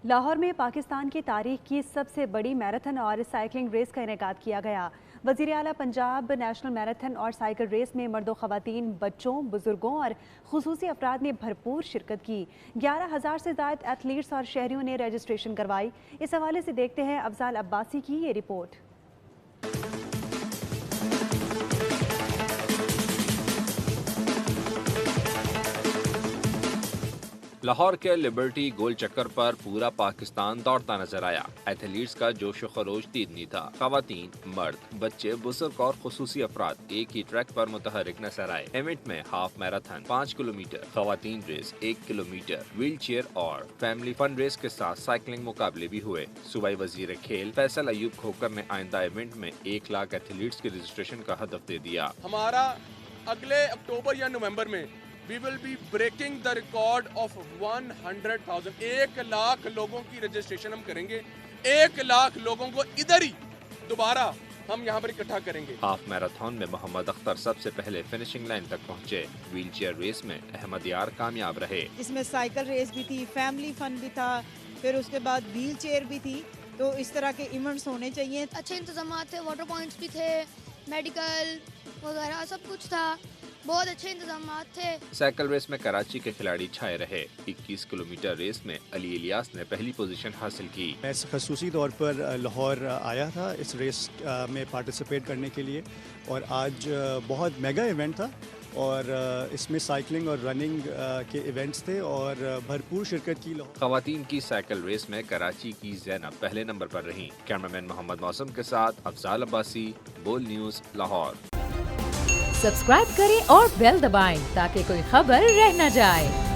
لاہور میں پاکستان کی تاریخ کی سب سے بڑی میراتھن اور سائیکلنگ ریس کا انعقاد کیا گیا۔ وزیر اعلیٰ پنجاب نیشنل میراتھن اور سائیکل ریس میں مرد و خواتین، بچوں، بزرگوں اور خصوصی افراد نے بھرپور شرکت کی۔ 11,000 سے زائد ایتھلیٹس اور شہریوں نے رجسٹریشن کروائی۔ اس حوالے سے دیکھتے ہیں افضال عباسی کی یہ رپورٹ۔ لاہور کے لبرٹی گول چکر پر پورا پاکستان دوڑتا نظر آیا۔ ایتھلیٹس کا جوش و خروش دیدنی تھا۔ خواتین، مرد، بچے، بزرگ اور خصوصی افراد ایک ہی ٹریک پر متحرک نظر آئے۔ ایونٹ میں ہاف میراتھن 5 کلومیٹر، خواتین ریس 1 کلومیٹر، ویل چیئر اور فیملی فن ریس کے ساتھ سائیکلنگ مقابلے بھی ہوئے۔ صوبائی وزیر کھیل فیصل ایوب کھوکر نے آئندہ ایونٹ میں 1 لاکھ ایتھلیٹس کی رجسٹریشن کا ہدف دے دیا۔ ہمارا اگلے اکتوبر یا نومبر میں we will be breaking the record of 100,000 1 lakh لوگوں کی رجسٹریشن ہم کریں گے۔ 1 لاکھ لوگوں کو ادھر ہی دوبارہ ہم یہاں پر اکٹھا کریں گے۔ ہاف میراتھن میں محمد اختر سب سے پہلے فنشنگ لائن تک پہنچے۔ ویل چیئر ریس میں احمد یار کامیاب رہے۔ اس میں سائیکل ریس بھی تھی، فیملی فن بھی تھا، پھر اس کے بعد ویل چیئر بھی تھی۔ تو اس طرح کے ایونٹس ہونے چاہیے۔ اچھے انتظامات تھے، واٹر پوائنٹس بھی تھے، میڈیکل وغیرہ سب کچھ تھا، بہت اچھے انتظامات تھے۔ سائیکل ریس میں کراچی کے کھلاڑی چھائے رہے۔ 21 کلومیٹر ریس میں علی الیاس نے پہلی پوزیشن حاصل کی۔ میں خصوصی طور پر لاہور آیا تھا اس ریس میں پارٹیسپیٹ کرنے کے لیے، اور آج بہت میگا ایونٹ تھا، اور اس میں سائیکلنگ اور رننگ کے ایونٹس تھے اور بھرپور شرکت کی۔ خواتین کی سائیکل ریس میں کراچی کی زینب پہلے نمبر پر رہیں۔ کیمرامین محمد موسم کے ساتھ افضال عباسی، بول نیوز، لاہور۔ سبسکرائب کریں اور بیل دبائیں تاکہ کوئی خبر رہ نہ جائے۔